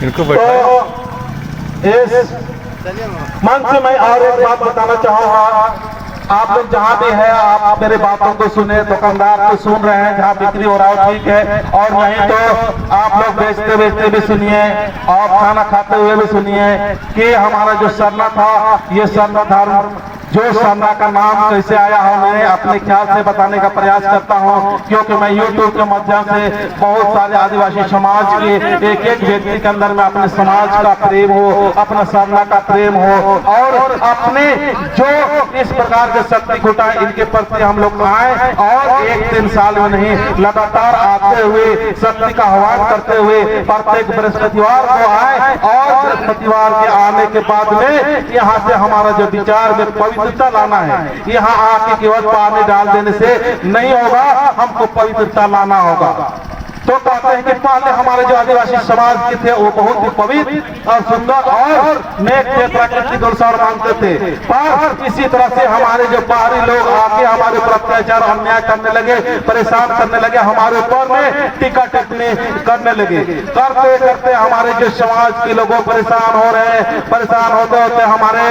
तो इस मंच से मैं और एक बात बताना चाहूंगा। आप लोग जहाँ भी है, आप मेरे बातों को सुने, दुकानदार को सुन रहे हैं, जहाँ बिक्री हो रहा है ठीक है, और नहीं तो आप लोग बेचते बेचते भी सुनिए और खाना खाते हुए भी सुनिए कि हमारा जो सरना था, ये सरना धर्म, जो सरना का नाम कैसे आया है, मैं अपने ख्याल से बताने का प्रयास करता हूँ, क्योंकि मैं YouTube के माध्यम से बहुत सारे आदिवासी समाज के एक एक व्यक्ति के अंदर में अपने समाज का प्रेम हो, अपना सरना का प्रेम हो, और अपने जो इस प्रकार के शक्ति घुटा इनके प्रति हम लोग आए और 1-3 साल में नहीं, लगातार आते हुए शक्ति का आह्वान करते हुए प्रत्येक बृहस्पतिवार को आए, और बृहस्पतिवार के आने के बाद में यहाँ से हमारा जो विचार में पवित्रता लाना है, यहाँ आके केवल पानी डाल देने से नहीं होगा, हमको पवित्रता लाना होगा। तो कहते हैं कि पहले हमारे जो आदिवासी समाज के थे वो बहुत ही पवित्र और सुंदर और नेक थे, प्राकृतिक अनुसार मानते थे, पर इसी तरह से हमारे जो बाहरी लोग आके हमारे ऊपर अत्याचार अन्याय करने लगे, परेशान करने लगे, हमारे ऊपर में टीका टिप्पणी करने लगे। करते करते हमारे जो समाज के लोग परेशान हो रहे हैं, परेशान होते होते हमारे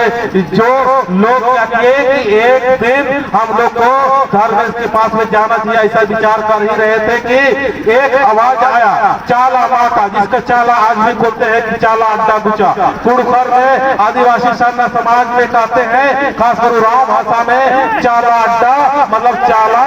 जो लोग क्या किए कि एक दिन हम लोग को धर्मेश के पास में जाना चाहिए, ऐसा विचार कर ही रहे थे कि एक आवाज आया चाला माँ का, जिसका चाला आज भी बोलते हैं कि चाला अड्डा गुचा। कुड़खर में आदिवासी सरना समाज में कहते हैं, खासकर राव भाषा में चाला अड्डा मतलब चाला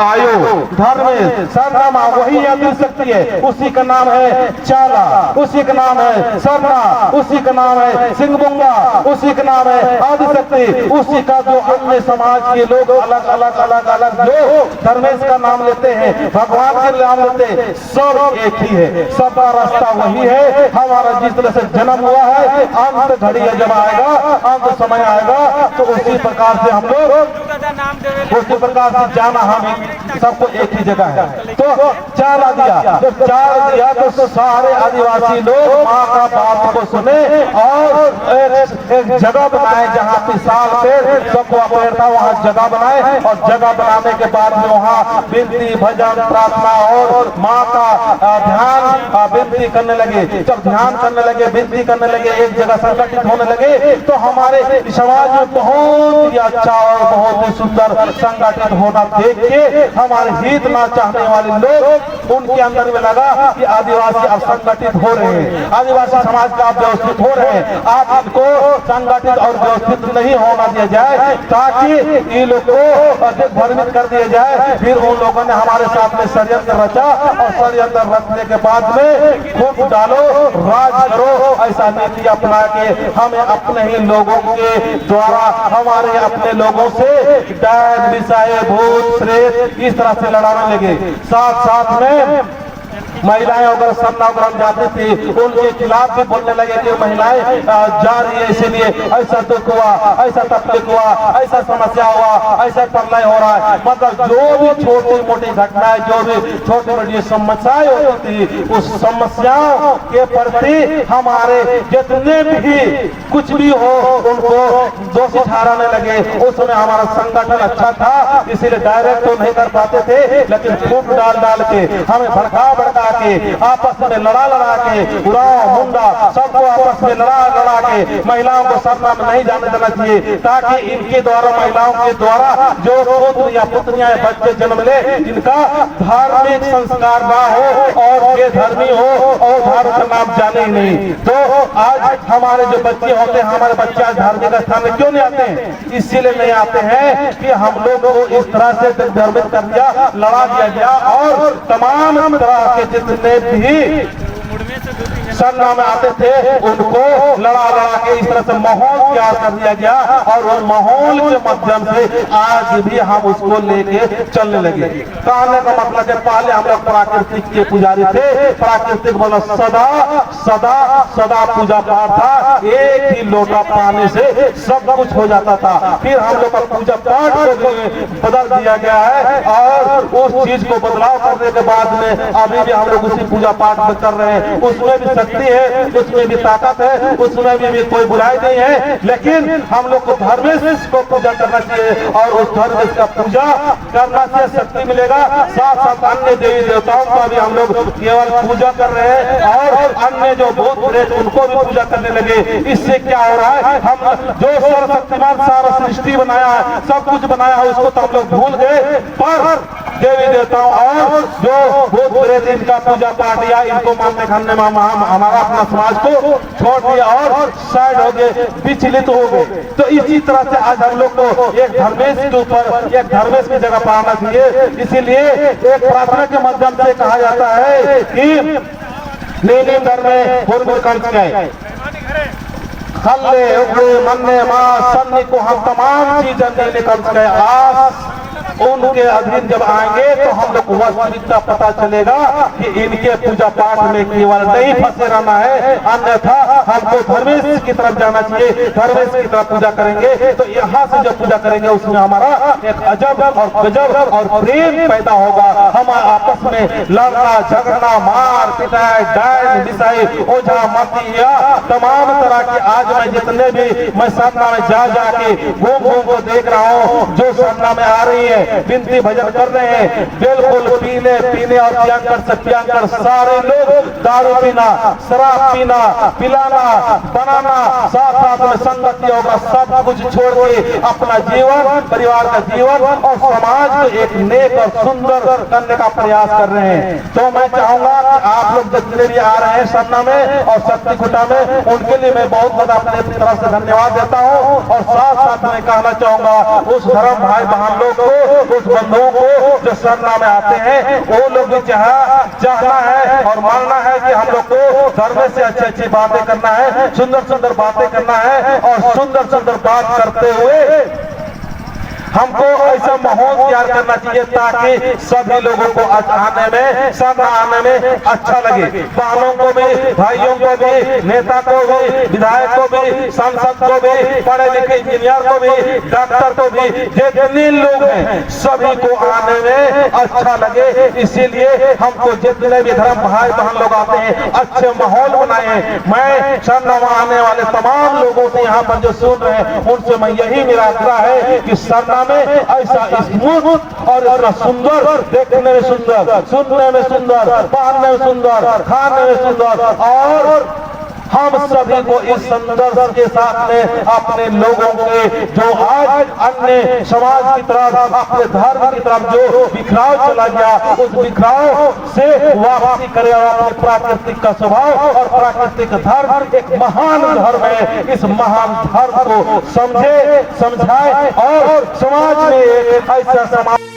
आयो। धर्मेश सरना माँ वही याद कर सकती है, उसी का नाम है चाला, उसी का नाम है सरना, उसी का नाम है सिंहबुंगा, उसी का नाम है आदिशक्ति, उसी का जो अन्य समाज के लोग अलग अलग अलग अलग लोग धर्मेश का नाम लेते हैं, भगवान के नाम लेते हैं, सब एक ही है, सबका रास्ता वही है। हमारा जिस तरह से जन्म हुआ है, अंत घड़ी जब आएगा, अंत समय आएगा, तो उसी प्रकार से हम लोग उसी प्रकार से जाना, हम सबको एक ही जगह है। तो चाला दिया, जब चाल दिया तो सारे आदिवासी लोग माँ का बात को सुने और एक जगह बनाए जहाँ विशाल पेड़ सबको पेड़ था, वहाँ जगह बनाए, और जगह बनाने के बाद में वहाँ विनती भजन प्रार्थना और माँ का ध्यान विनती करने लगे। जब ध्यान करने लगे, विनती करने लगे, एक जगह संगठित होने लगे, तो हमारे समाज में बहुत ही अच्छा और बहुत ही सुंदर संगठित होना देख के हमारे हित ना चाहने वाले लोग, उनके अंदर में लगा कि आदिवासी अब संगठित हो रहे हैं, आदिवासी समाज का अब व्यवस्थित हो रहे हैं, आप इनको संगठित और व्यवस्थित नहीं होना दिया जाए, ताकि इन लोग को भ्रमित कर दिया जाए। फिर उन लोगों ने हमारे साथ में षड्यंत्र रचा, और षड्यंत्र रचने के बाद में फूट डालो, राज करो, ऐसा नीति अपना के हमें अपने ही लोगों के द्वारा, हमारे अपने लोगों से डैन विषय भूत प्रेत इस तरह से लड़ाने लगे। साथ साथ में महिलाएं अगर सरना अगर जाती थी, उनके खिलाफ भी बोलने लगे कि महिलाएं जा रही है, इसीलिए ऐसा दुख हुआ, ऐसा तकलीफ हुआ, ऐसा समस्या हुआ, ऐसा प्रलय हो रहा है। मतलब जो भी छोटी मोटी घटनाएं, जो भी छोटी मोटी समस्याएं होती थी, उस समस्याओं के प्रति हमारे जितने भी कुछ भी हो उनको दोषी ठहराने लगे। उस समय हमारा संगठन अच्छा था, इसीलिए डायरेक्ट तो नहीं कर पाते थे, लेकिन फूट डाल डाल के हमें भड़का भड़का के आपस में लड़ा लड़ा के उड़ाव मुंडा सबको आपस में लड़ा लड़ा के महिलाओं को सरना में नहीं जाने देना चाहिए, ताकि इनके द्वारा महिलाओं के द्वारा जो पुत्र या पुत्रियां बच्चे जन्म ले, इनका धार्मिक संस्कार ना हो और बेधर्मी हो और धर्म का नाम जाने ही नहीं। तो आज हमारे जो बच्चे होते हैं, हमारे बच्चे आज धार्मिक स्थान में क्यों नहीं आते हैं? इसीलिए नहीं आते हैं कि हम लोग को इस तरह से दिग्भ्रमित कर दिया, लड़ा दिया गया, और तमाम तरह के जितने भी सरना में आते थे उनको लड़ा लड़ा के इस तरह से माहौल तैयार कर दिया गया, और उस माहौल के माध्यम से आज भी हम उसको लेके चलने लगे। कहने का मतलब है, पहले हम लोग प्राकृतिक के पुजारी थे, प्राकृतिक मतलब सदा सदा सदा पूजा पाठ था, एक ही लोटा पानी से सब कुछ हो जाता था। फिर हम लोग का पूजा पाठ को बदल दिया गया है, और उस चीज को बदलाव करने के बाद में अभी भी हम लोग उसी पूजा पाठ में कर रहे हैं, उसमें भी शक्ति है, उसमें भी ताकत है, उसमें भी कोई बुराई नहीं है। लेकिन हम लोग को धर्मेश को पूजा करना चाहिए और उस धर्मेश का पूजा करना से शक्ति मिलेगा। साथ साथ अन्य देवी देवताओं का भी हम लोग केवल पूजा कर रहे हैं और अन्य जो भूत प्रेत उनको भी पूजा करने लगे। इससे क्या हो रहा है, हम जो सर्वशक्तिमान सारा सृष्टि बनाया है, सब कुछ बनाया है, उसको तो हम लोग भूल गए। पर देवी देवताओं और जो भूत प्रेत इनका पूजा पाठ या इनको मानने खाने में हमारा अपना समाज को छोड़ दिया और साइड हो गए, विचलित हो गए। तो इसी तरह से आज हम लोग को एक धर्मेश के ऊपर एक धर्मेश की जगह पर आना चाहिए। इसीलिए एक प्रार्थना के माध्यम से कहा जाता है कि नीलिम धर्मे पूर्व कंस गए खल्ले उगले मन्ने मां सन्नी को हम तमाम चीजें नीले कंस गए। आज उनके अधीन जब आएंगे तो हम लोग को वास्तविकता पता चलेगा कि इनके पूजा पाठ में केवल नहीं फंसे रहना है, अन्यथा हमको धर्मेश की तरफ जाना चाहिए। धर्मेश की तरफ पूजा करेंगे तो यहाँ से जब पूजा करेंगे उसमें हमारा एक अजब और गजब और प्रेम पैदा होगा। हम आपस में लड़ना झगड़ना मार पिटाई डायन बिसाई ओझा मतिया तमाम तरह के आज मैं जितने भी मैं साधना में जा जाके घूम घूम को देख रहा हूँ, जो साधना में आ रही है बिनती भजन कर रहे हैं, बिल्कुल पीने और प्यांकर सारे लोग दारू पीना शराब पीना पिलाना बनाना साथ साथ में संगति होगा, सब कुछ छोड़ के अपना जीवन परिवार का जीवन और समाज को एक नेक और सुंदर करने का प्रयास कर रहे हैं। तो मैं चाहूंगा कि आप लोग जितने भी आ रहे हैं साधना में और शक्ति कुटा में, उनके लिए मैं बहुत बड़ा अपने तरफ से धन्यवाद देता हूँ। और साथ साथ में कहना चाहूंगा उस धर्म भाई बहन लोग को, उस बंधुओं को जो साधना में आते हैं, वो लोग भी चाहना है और मानना है कि हम लोग को धर्म से अच्छी अच्छी बातें करना है, सुंदर सुंदर बातें करना है और सुंदर सुंदर बात करते हुए हमको ऐसा माहौल तैयार करना चाहिए ताकि सभी लोगों को आने में साधना आने में अच्छा लगे। बहनों को भी, भाइयों को भी, नेता को भी, विधायक को भी, सांसद को भी, पढ़े लिखे इंजीनियर को भी, डॉक्टर को भी, जितने लोग हैं सभी को आने में अच्छा लगे। इसीलिए हमको जितने भी धर्म भाई बहन लोग आते हैं अच्छे माहौल बनाए। मैं साधना में आने वाले तमाम लोगों से यहाँ पर जो सुन रहे हैं उनसे मैं यही मेरा आग्रह है कि साधना में ऐसा स्मूथ और इतना सुंदर, देखने में सुंदर, सुनने में सुंदर, पहनने में सुंदर, खाने में सुंदर और हम सभी को इस संदर्भ के साथ में अपने लोगों के जो आज अन्य समाज की तरफ अपने धर्म की तरफ जो बिखराव चला गया उस बिखराव से वापसी करे और अपने प्राकृतिक का स्वभाव और प्राकृतिक धर्म एक महान धर्म है, इस महान धर्म को समझे समझाए और समाज में एक ऐसा समाज